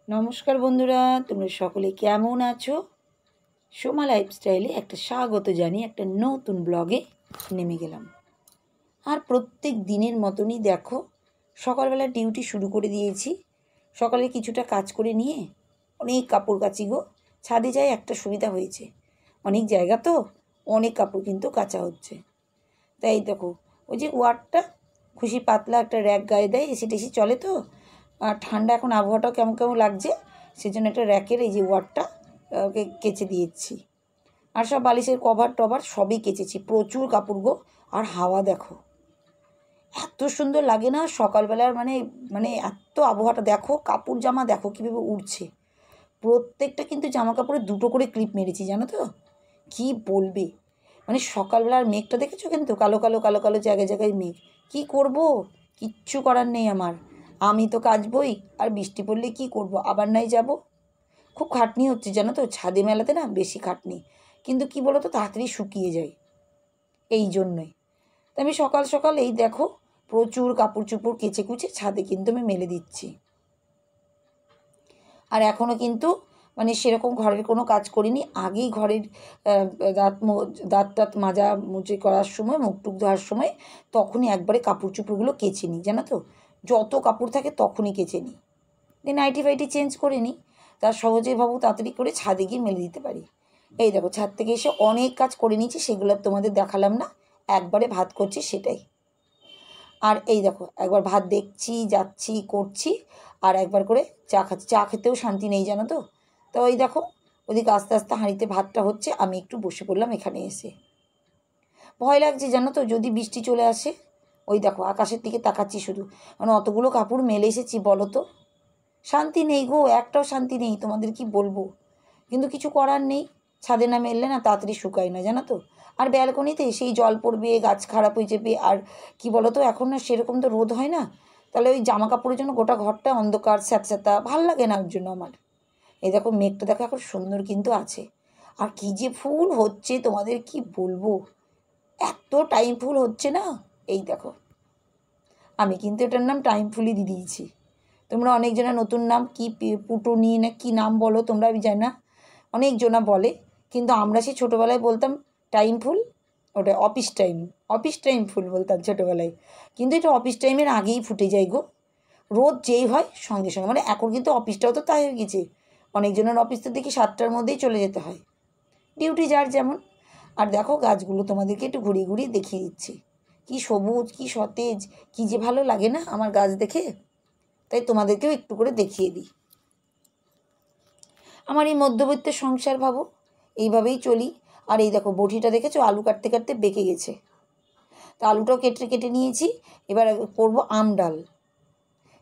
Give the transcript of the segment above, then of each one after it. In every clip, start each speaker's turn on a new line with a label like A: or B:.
A: নমস্কার বন্ধুরা, তোমরা সকলে কেমন আছো? সোমা লাইফস্টাইলে একটা স্বাগত জানিয়ে একটা নতুন ব্লগে নেমে গেলাম। আর প্রত্যেক দিনের মতনই দেখো, সকালবেলা ডিউটি শুরু করে দিয়েছি। সকালে কিছুটা কাজ করে নিয়ে অনেক কাপড় কাচি গো। ছাদে যাই, একটা সুবিধা হয়েছে, অনেক জায়গা তো অনেক কাপড় কিন্তু কাচা হচ্ছে। তাই দেখো, ওই যে ওয়ার্ডটা খুশি পাতলা একটা র্যাক গায়ে দেয়, এসি টেসি চলে তো। আর ঠান্ডা এখন আবহাওয়াটাও কেমন কেমন লাগছে, সেজন্য একটা র্যাকের এই যে ওয়ার্ডটা কেচে দিয়েছি। আর সব বালিশের কভার টভার সবই কেচেছি, প্রচুর কাপড় গো। আর হাওয়া দেখো, এত সুন্দর লাগে না সকালবেলার, মানে মানে এত আবহাওয়াটা দেখো, কাপড় জামা দেখো কীভাবে উড়ছে। প্রত্যেকটা কিন্তু জামা কাপড়ে দুটো করে ক্লিপ মেরেছি, জানো তো। কি বলবে, মানে সকালবেলার মেঘটা দেখেছো কিন্তু, কালো কালো কালো কালো জায়গায় জায়গায় মেঘ। কি করব, কিচ্ছু করার নেই আমার। আমি তো কাচবই, আর বৃষ্টি পড়লে কি করব, আবার নাই যাব। খুব খাটনি হচ্ছে জানো তো, ছাদে মেলাতে না বেশি খাটনি, কিন্তু কি বলো তো, তাড়াতাড়ি শুকিয়ে যায়, এই জন্যই। তো আমি সকাল সকাল এই দেখো প্রচুর কাপড় চোপড় কেচে কুচে ছাদে কিন্তু আমি মেলে দিচ্ছি। আর এখনও কিন্তু মানে সেরকম ঘরের কোনো কাজ করিনি। আগেই ঘরের দাঁত টাত মাজা মুছে করার সময়, মুখ টুক ধোয়ার সময় তখনই একবারে কাপড় চোপড়গুলো কেচে নিই, জানো তো। যত কাপড় থাকে তখনই কেচে নিই, দিয়ে নাইটি ফাইটি চেঞ্জ করে নিই। তার সহজেই ভাবো তাড়াতাড়ি করে ছাদে গিয়ে মেলে দিতে পারি। এই দেখো, ছাদ থেকে এসে অনেক কাজ করে নিয়েছি, সেগুলো তোমাদের দেখালাম না, একবারে ভাত করছি সেটাই। আর এই দেখো, একবার ভাত দেখছি, যাচ্ছি, করছি, আর একবার করে চা খাচ্ছি। চা খেতেও শান্তি নেই, জানো তো। তো ওই দেখো, ওদিকে আস্তে আস্তে হাঁড়িতে ভাতটা হচ্ছে, আমি একটু বসে পড়লাম এখানে এসে। ভয় লাগছে জানো তো, যদি বৃষ্টি চলে আসে। ওই দেখো আকাশের দিকে তাকাচ্ছি শুধু, মানে অতগুলো কাপড় মেলে এসেছি, বলো তো। শান্তি নেই গো, একটাও শান্তি নেই, তোমাদের কি বলবো। কিন্তু কিছু করার নেই, ছাদে না মেললে না তাড়াতাড়ি শুকায় না, জানো তো। আর ব্যালকনিতে সেই জল পড়বে, গাছ খারাপ হয়ে যাবে, আর কি বলো তো, এখন না সেরকম তো রোদ হয় না। তাহলে ওই জামা কাপড়ের জন্য গোটা ঘরটা অন্ধকার স্যাঁতস্যাঁতা, ভাল লাগে না ওর জন্য আমার। এই দেখো মেঘটা দেখো এখন সুন্দর কিন্তু আছে। আর কি যে ফুল হচ্ছে তোমাদের কি বলবো, এত টাইম ফুল হচ্ছে না। এই দেখো, আমি কিন্তু এটার নাম টাইম ফুলই দিয়ে দিয়েছি। তোমরা অনেকজনা নতুন নাম কি পুটুনি না কি নাম বলো তোমরা, আমি জানি না, অনেকজনা বলে। কিন্তু আমরা সেই ছোটোবেলায় বলতাম টাইম ফুল, ওটা অফিস টাইম ফুল বলতাম ছোটোবেলায়। কিন্তু এটা অফিস টাইমের আগেই ফুটে যায় গো, রোদ যেই হয় সঙ্গে সঙ্গে। মানে এখন কিন্তু অফিসটাও তো তাই হয়ে গেছে, অনেকজনের অফিস তো দেখি 7টার মধ্যেই চলে যেতে হয়, ডিউটি যার যেমন। আর দেখো গাছগুলো তোমাদেরকে একটু ঘুরিয়ে ঘুরিয়ে দেখিয়ে দিচ্ছি, কি সবুজ, কি সতেজ, কি যে ভালো লাগে না আমার গাছ দেখে। তাই তোমাদেরকেও একটু করে দেখিয়ে দিই। আমার এই মধ্যবিত্ত সংসার ভাবো, এইভাবেই চলি। আর এই দেখো বটিটা দেখেছো, আলু কাটতে কাটতে বেঁকে গেছে, তো আলুটাও কেটে কেটে নিয়েছি। এবার করবো আম ডাল,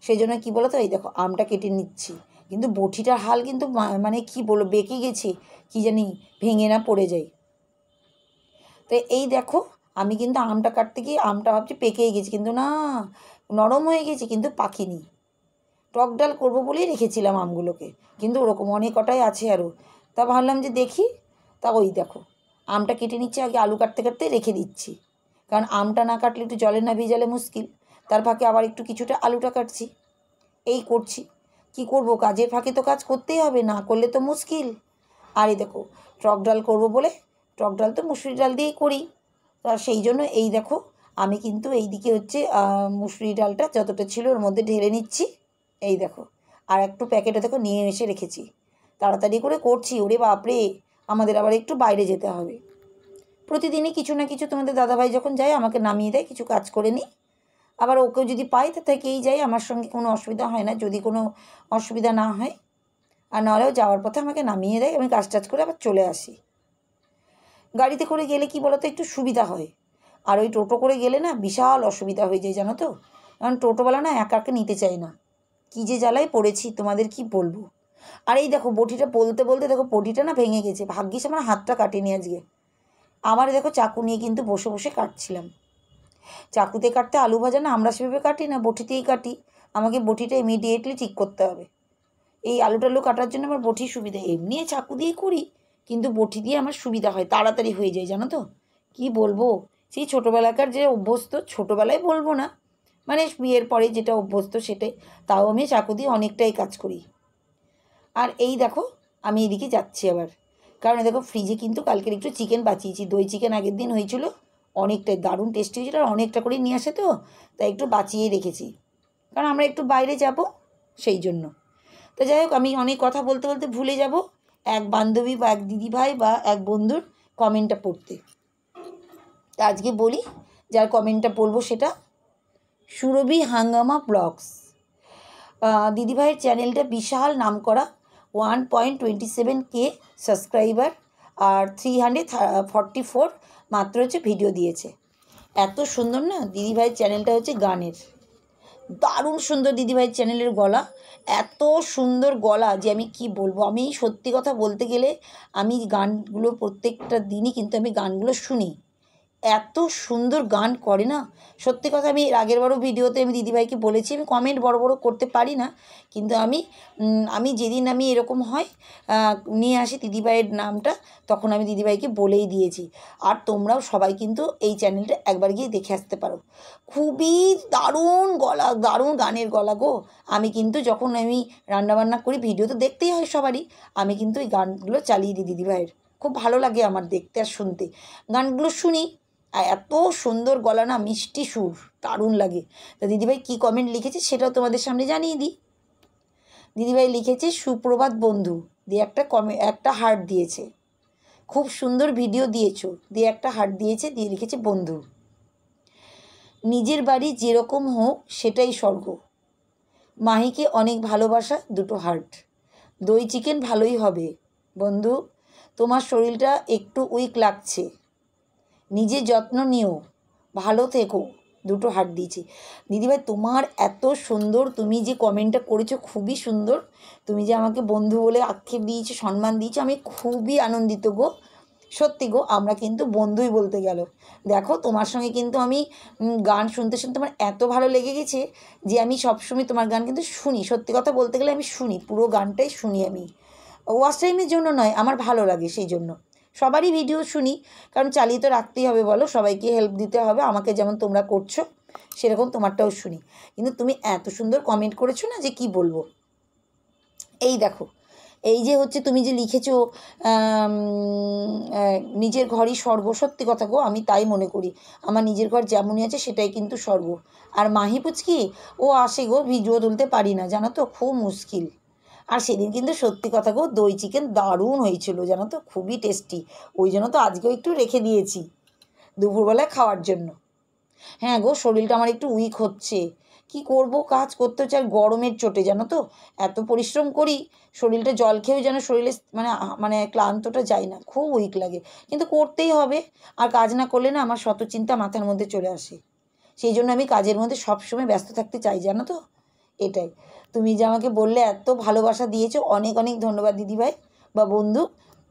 A: সেই জন্য কী বলো তো, এই দেখো আমটা কেটে নিচ্ছি। কিন্তু বটিটার হাল কিন্তু মানে কি বলো, বেঁকে গেছে, কি জানি ভেঙে না পড়ে যায়। তো এই দেখো, আমি কিন্তু আমটা কাটতে গিয়ে আমটা ভাবছি পেকেই গেছে, কিন্তু না, নরম হয়ে গেছে কিন্তু পাকেনি। টক ডাল করবো বলেই রেখেছিলাম আমগুলোকে, কিন্তু ওরকম অনেক কটাই আছে আরও। তা ভাবলাম যে দেখি, তা ওই দেখো আমটা কেটে নিচ্ছি, আগে আলু কাটতে কাটতে রেখে দিচ্ছি, কারণ আমটা না কাটলে একটু জলে না ভিজালে মুশকিল। তার ফাঁকে আবার একটু কিছুটা আলুটা কাটছি, এই করছি। কি করব, কাজের ফাঁকে তো কাজ করতেই হবে, না করলে তো মুশকিল। আর এই দেখো, টক ডাল করবো বলে, টক ডাল তো মুসুরি ডাল দিয়েই করি, তা সেই জন্য এই দেখো আমি কিন্তু এই দিকে হচ্ছে মুসুরি ডালটা যতটা ছিল ওর মধ্যে ঢেলে নিচ্ছি। এই দেখো, আর একটু প্যাকেটে দেখো নিয়ে এসে রেখেছি, তাড়াতাড়ি করে করছি। ওরে বাপরে, আমাদের আবার একটু বাইরে যেতে হবে। প্রতিদিনই কিছু না কিছু তোমাদের দাদাভাই যখন যায় আমাকে নামিয়ে দেয়, কিছু কাজ করে নিই। আবার ওকেও যদি পাই তা থেকেই যাই, আমার সঙ্গে কোনো অসুবিধা হয় না, যদি কোনো অসুবিধা না হয়। আর নাহলেও যাওয়ার পথে আমাকে নামিয়ে দেয়, আমি কাজ টাজ করে আবার চলে আসি। গাড়িতে করে গেলে কি বলো তো, একটু সুবিধা হয়। আর ওই টোটো করে গেলে না বিশাল অসুবিধা হয়ে যায়, জানো তো। কারণ টোটোওয়ালা না একা একা নিতে চায় না, কী যে জ্বালায় পড়েছি তোমাদের কি বলবো। আর এই দেখো বটিটা বলতে বলতে দেখো বটিটা না ভেঙে গেছে, ভাগ্যিস আমার হাতটা কাটেনি আজকে। আমার দেখো চাকু নিয়ে কিন্তু বসে বসে কাটছিলাম। চাকুতে কাটতে আলু ভাজা না আমরা সেভাবে কাটি না, বটিতেই কাটি। আমাকে বটিটা ইমিডিয়েটলি ঠিক করতে হবে। এই আলু টালু কাটার জন্য আমার বটির সুবিধা, এমনি চাকু দিয়ে করি, কিন্তু বটি দিয়ে আমার সুবিধা হয়, তাড়াতাড়ি হয়ে যায়, জানো তো। কি বলবো, সেই ছোটোবেলাকার যে অভ্যস্ত, ছোটোবেলায় বলবো না, মানে বিয়ের পরে যেটা অভ্যস্ত সেটাই। তাও আমি চাকু দিয়ে অনেকটাই কাজ করি। আর এই দেখো আমি এদিকে যাচ্ছি আবার, কারণ দেখো ফ্রিজে কিন্তু কালকের একটু চিকেন বাঁচিয়েছি, দই চিকেন আগের দিন হয়েছিল, অনেকটাই দারুণ টেস্টি হয়েছিল, আর অনেকটা করে নিয়ে আসে তো, তাই একটু বাঁচিয়ে রেখেছি, কারণ আমরা একটু বাইরে যাব সেই জন্য। তো যাই হোক, আমি অনেক কথা বলতে বলতে ভুলে যাব এক বান্ধবী বা এক দিদিভাই বা এক বন্ধুর কমেন্টটা পড়তে। তা আজকে বলি, যার কমেন্টটা পড়বো সেটা সুরভি হাঙ্গামা ব্লগস। দিদিভাইয়ের চ্যানেলটা বিশাল নাম করা, 1.27K সাবস্ক্রাইবার, আর 344 মাত্র হচ্ছে ভিডিও দিয়েছে। এত সুন্দর না দিদিভাইয়ের চ্যানেলটা, হচ্ছে গানের, দারুণ সুন্দর দিদিভাইয়ের চ্যানেলের গলা, এত সুন্দর গলা যে আমি কি বলবো। আমি সত্যি কথা বলতে গেলে আমি গানগুলো প্রত্যেকটা দিনই কিন্তু আমি গানগুলো শুনি, এত সুন্দর গান করে না। সত্যি কথা, আমি এর আগেরবারও ভিডিওতে আমি দিদিভাইকে বলেছি, আমি কমেন্ট বড় বড় করতে পারি না, কিন্তু আমি যেদিন আমি এরকম হয় নিয়ে আসি দিদিভাইয়ের নামটা, তখন আমি দিদিভাইকে বলেই দিয়েছি। আর তোমরাও সবাই কিন্তু এই চ্যানেলটা একবার গিয়ে দেখে আসতে পারো, খুবই দারুণ গলা, দারুণ গানের গলা গো। আমি কিন্তু যখন আমি রান্নাবান্না করি, ভিডিও তো দেখতেই হয় সবারই, আমি কিন্তু এই গানগুলো চালিয়ে দিই দিদিভাইয়ের, খুব ভালো লাগে আমার দেখতে আর শুনতে, গানগুলো শুনি। আর এত সুন্দর গলা না, মিষ্টি সুর, দারুণ লাগে। তা দিদিভাই কী কমেন্ট লিখেছে সেটাও তোমাদের সামনে জানিয়ে দিই। দিদিভাই লিখেছে সুপ্রভাত বন্ধু, দিয়ে একটা হার্ট দিয়েছে, খুব সুন্দর ভিডিও দিয়েছো, দিয়ে একটা হার্ট দিয়েছে, দিয়ে লিখেছে বন্ধু। নিজের বাড়ি যেরকম হোক সেটাই স্বর্গ, মাহিকে অনেক ভালোবাসা, দুটো হার্ট। দই চিকেন ভালোই হবে বন্ধু, তোমার শরীরটা একটু উইক লাগছে, নিজের যত্ন নিও, ভালো থেকো, দুটো হার্ট দিয়েছি। দিদিভাই তোমার এত সুন্দর, তুমি যে কমেন্টটা করেছো খুবই সুন্দর, তুমি যে আমাকে বন্ধু বলে আক্ষেপ দিয়েছো, সম্মান দিয়েছো, আমি খুবই আনন্দিত গো, সত্যি গো। আমরা কিন্তু বন্ধুই বলতে গেল। দেখো তোমার সঙ্গে কিন্তু আমি গান শুনতে শুনতে আমার এত ভালো লেগে গেছে যে আমি সবসময় তোমার গান কিন্তু শুনি, সত্যি কথা বলতে গেলে আমি শুনি, পুরো গানটাই শুনি আমি, ওয়াচ টাইমের জন্য নয়, আমার ভালো লাগে সেই জন্য। সবারই ভিডিও শুনি, কারণ চালিয়ে তো রাখতেই হবে বলো, সবাইকে হেল্প দিতে হবে, আমাকে যেমন তোমরা করছো সেরকম তোমারটাও শুনি। কিন্তু তুমি এত সুন্দর কমেন্ট করেছো না যে কি বলবো। এই দেখো, এই যে হচ্ছে তুমি যে লিখেছো নিজের ঘরই স্বর্গ, সত্যি কথা গো, আমি তাই মনে করি, আমার নিজের ঘর যেমনই আছে সেটাই কিন্তু স্বর্গ। আর মাহি পুচকি ও আসে গো, ভিডিও তুলতে পারি না জানো তো, খুব মুশকিল। আর সেদিন কিন্তু সত্যি কথা গো, দই চিকেন দারুণ হয়েছিল জানো তো, খুবই টেস্টি, ওই জন্য তো আজকেও একটু রেখে দিয়েছি দুপুরবেলায় খাওয়ার জন্য। হ্যাঁ গো, শরীরটা আমার একটু উইক হচ্ছে, কি করব, কাজ করতে হচ্ছে, আর গরমের চোটে জানো তো, এত পরিশ্রম করি, শরীরটা জল খেয়েও যেন শরীরে মানে ক্লান্তটা যায় না, খুব উইক লাগে, কিন্তু করতেই হবে। আর কাজ না করলে না আমার শত চিন্তা মাথার মধ্যে চলে আসে, সেই জন্য আমি কাজের মধ্যে সবসময় ব্যস্ত থাকতে চাই জানো তো, এটাই। তুমি যে আমাকে বললে এত ভালোবাসা দিয়েছো, অনেক অনেক ধন্যবাদ দিদিভাই বা বন্ধু,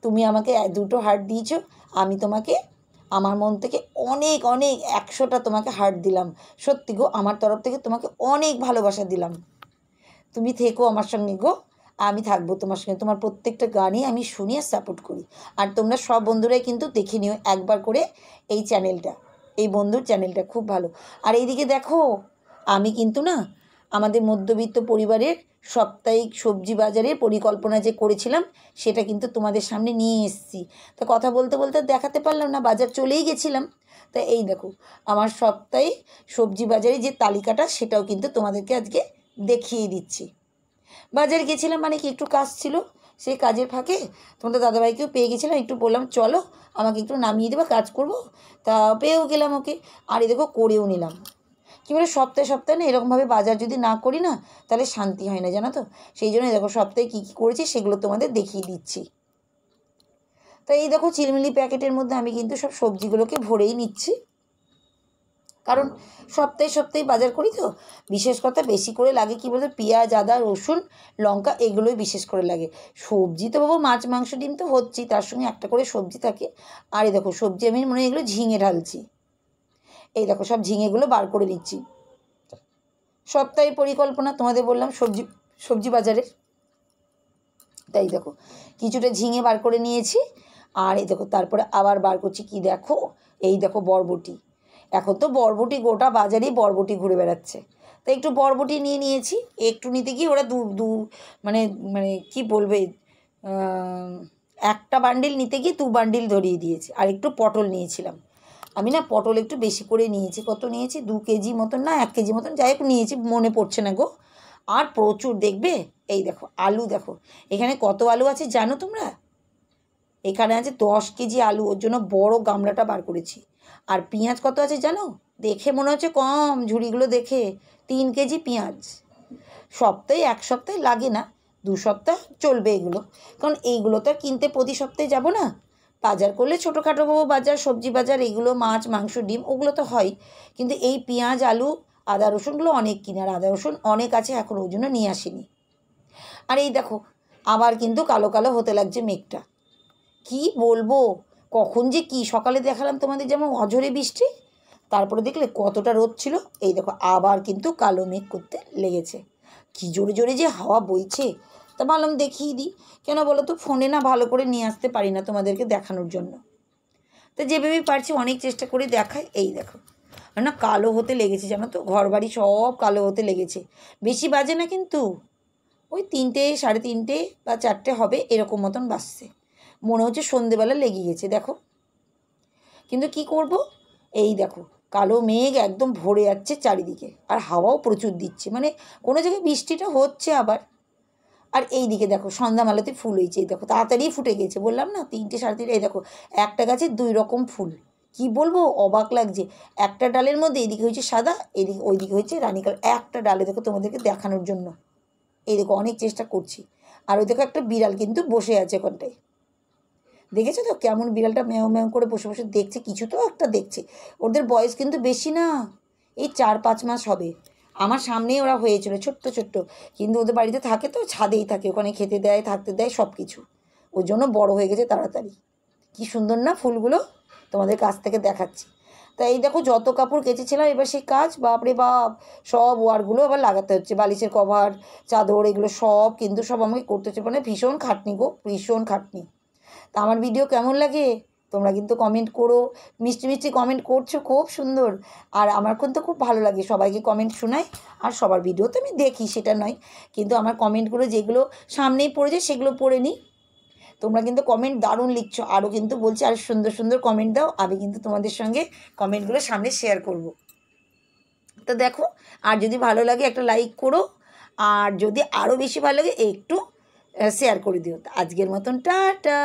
A: তুমি আমাকে দুটো হার্ট দিয়েছো, আমি তোমাকে আমার মন থেকে অনেক অনেক 100টা তোমাকে হার্ট দিলাম, সত্যি গো, আমার তরফ থেকে তোমাকে অনেক ভালোবাসা দিলাম। তুমি থেকো আমার সঙ্গে গো, আমি থাকবো তোমার সঙ্গে, তোমার প্রত্যেকটা গানই আমি শুনি আর সাপোর্ট করি। আর তোমরা সব বন্ধুরাই কিন্তু দেখে নিও একবার করে এই চ্যানেলটা, এই বন্ধুর চ্যানেলটা খুব ভালো। আর এইদিকে দেখো, আমি কিন্তু না আমাদের মধ্যবিত্ত পরিবারের সাপ্তাহিক সবজি বাজারের পরিকল্পনা যে করেছিলাম সেটা কিন্তু তোমাদের সামনে নিয়ে এসেছি। তো কথা বলতে বলতে দেখাতে পারলাম না, বাজার চলেই গেছিলাম। তা এই দেখো, আমার সাপ্তাহিক সবজি বাজারে যে তালিকাটা সেটাও কিন্তু তোমাদেরকে আজকে দেখিয়ে দিচ্ছি। বাজারে গেছিলাম মানে কি, একটু কাজ ছিল, সেই কাজের ফাঁকে তোমাদের দাদাভাইকেও পেয়ে গেছিলাম, একটু বললাম চলো আমাকে একটু নামিয়ে দেবে, কাজ করব। তা পেয়েও গেলাম ওকে, আর দেখো করেও নিলাম। কী বলে, সপ্তাহে সপ্তাহে না এরকমভাবে বাজার যদি না করি না তাহলে শান্তি হয় না জানো তো, সেই জন্য দেখো সপ্তাহে কী কী করেছি সেগুলো তোমাদের দেখিয়ে দিচ্ছি। তো এই দেখো চিলমিলি প্যাকেটের মধ্যে আমি কিন্তু সব সবজিগুলোকে ভরেই নিচ্ছি, কারণ সপ্তাহে সপ্তাহে বাজার করি তো, বিশেষ কথা বেশি করে লাগে কী বলতো, পেঁয়াজ, আদা, রসুন, লঙ্কা, এগুলোই বিশেষ করে লাগে। সবজি তো বাবু মাছ, মাংস, ডিম তো হচ্ছেই, তার সঙ্গে একটা করে সবজি থাকে। আর এই দেখো সবজি আমি মনে হয় এগুলো ঝিঙে ঢালছি, এই দেখো সব ঝিঙেগুলো বার করে নিচ্ছি। সপ্তাহের পরিকল্পনা তোমাদের বললাম সবজি বাজারের, তাই দেখো কিছুটা ঝিঙে বার করে নিয়েছি। আর এই দেখো তারপরে আবার বার করছি কি দেখো, এই দেখো বরবটি, এখন তো বরবটি গোটা বাজারেই বরবটি ঘুরে বেড়াচ্ছে। তো একটু বরবটি নিয়ে নিয়েছি, একটু নিতে গিয়ে ওরা দু মানে মানে কি বলবে, একটা বান্ডিল নিতে গিয়ে 2 বান্ডিল ধরিয়ে দিয়েছে। আর একটু পটল নিয়েছিলাম আমি, না পটল একটু বেশি করে নিয়েছি। কত নিয়েছি, 2 কেজি মতন না 1 কেজি মতন, যাই হোক নিয়েছি, মনে পড়ছে না গো। আর প্রচুর দেখবে, এই দেখো আলু, দেখো এখানে কত আলু আছে জানো তোমরা? এখানে আছে 10 কেজি আলু, ওর জন্য বড় গামলাটা বার করেছি। আর পেঁয়াজ কত আছে জানো? দেখে মনে হচ্ছে কম, ঝুড়িগুলো দেখে 3 কেজি পেঁয়াজ। সপ্তাহে 1 সপ্তাহে লাগে না, 2 সপ্তাহ চলবে এগুলো, কারণ এইগুলো তো আর কিনতে প্রতি সপ্তাহে যাব না। বাজার করলে ছোটোখাটো বাজার, সবজি বাজার, এগুলো মাছ মাংস ডিম ওগুলো তো হয়, কিন্তু এই পেঁয়াজ আলু আদা রসুনগুলো অনেক কিনে, আর আদা রসুন অনেক আছে এখন, ওই জন্য নিয়ে আসিনি। আর এই দেখো আবার কিন্তু কালো কালো হতে লাগছে মেঘটা, কি বলবো, কখন যে কি, সকালে দেখালাম তোমাদের যেমন অঝরে বৃষ্টি, তারপরে দেখলে কতটা রোদ ছিল। এই দেখো আবার কিন্তু কালো মেঘ করতে লেগেছে, কি জোরে জোরে যে হাওয়া বইছে। তা ভাবলাম দেখিয়ে দিই, কেন বলো তো, ফোনে না ভালো করে নিয়ে আসতে পারি না তোমাদেরকে দেখানোর জন্য, তো যেভাবেই পারছি অনেক চেষ্টা করে দেখায়। এই দেখো না কালো হতে লেগেছে, জানো তো, ঘর বাড়ি সব কালো হতে লেগেছে। বেশি বাজে না কিন্তু, ওই 3টে 3:30 বা 4টে হবে এরকম মতন বাজছে, মনে হচ্ছে সন্ধেবেলা লেগে গেছে দেখো। কিন্তু কি করব, এই দেখো কালো মেঘ একদম ভরে যাচ্ছে চারিদিকে, আর হাওয়াও প্রচুর দিচ্ছে, মানে কোনো জায়গায় বৃষ্টিটা হচ্ছে আবার। আর এই দিকে দেখো সন্ধ্যামালাতে ফুল হয়েছে, এই দেখো তাড়াতাড়ি ফুটে গেছে, বললাম না 3টে 3:30। এই দেখো একটা গাছে 2 রকম ফুল, কি বলবো অবাক লাগছে। একটা ডালের মধ্যে এদিকে হয়েছে সাদা, এদিকে ওইদিকে হয়েছে রানী কালার, একটা ডালে দেখো তোমাদেরকে দেখানোর জন্য। এই দেখো অনেক চেষ্টা করছি। আর ওই দেখো একটা বিড়াল কিন্তু বসে আছে ওখানটায়, দেখেছো তো কেমন বিড়ালটা ম্যাও ম্যাও করে বসে বসে দেখছে, কিছু তো একটা দেখছে। ওদের বয়স কিন্তু বেশি না, এই 4-5 মাস হবে। আমার সামনেই ওরা হয়েছিল ছোট্ট ছোট্ট, কিন্তু ওদের বাড়িতে থাকে তো, ছাদেই থাকে, ওখানে খেতে দেয় থাকতে দেয় সব কিছু, ওর জন্য বড় হয়ে গেছে তাড়াতাড়ি। কি সুন্দর না ফুলগুলো, তোমাদের কাছ থেকে দেখাচ্ছি। তা এই দেখো যত কাপড় কেচেছিলাম, এবার সেই কাজ, বাপরে বাপ, সব ওয়ারগুলো আবার লাগাতে হচ্ছে, বালিশের কভার চাদর এগুলো সব কিন্তু সব আমাকে করতে হচ্ছে, মানে ভীষণ খাটনি গো, ভীষণ খাটনি। তা আমার ভিডিও কেমন লাগে তোমরা কিন্তু কমেন্ট করো, মিষ্টি মিষ্টি কমেন্ট করছো, খুব সুন্দর। আর আমার কিন্তু খুব ভালো লাগে সবাইকে কমেন্ট শোনাই, আর সবার ভিডিও তো আমি দেখি সেটা নয়, কিন্তু আমার কমেন্টগুলো যেগুলো সামনেই পড়ে যায় সেগুলো পড়ে নিই। তোমরা কিন্তু কমেন্ট দারুণ লিখছো, আরও কিন্তু বলছি আর সুন্দর সুন্দর কমেন্ট দাও, আমি কিন্তু তোমাদের সঙ্গে কমেন্টগুলো সামনে শেয়ার করব। তো দেখো, আর যদি ভালো লাগে একটা লাইক করো, আর যদি আরও বেশি ভালো লাগে একটু শেয়ার করে দিও। আজকের মতন টাটা।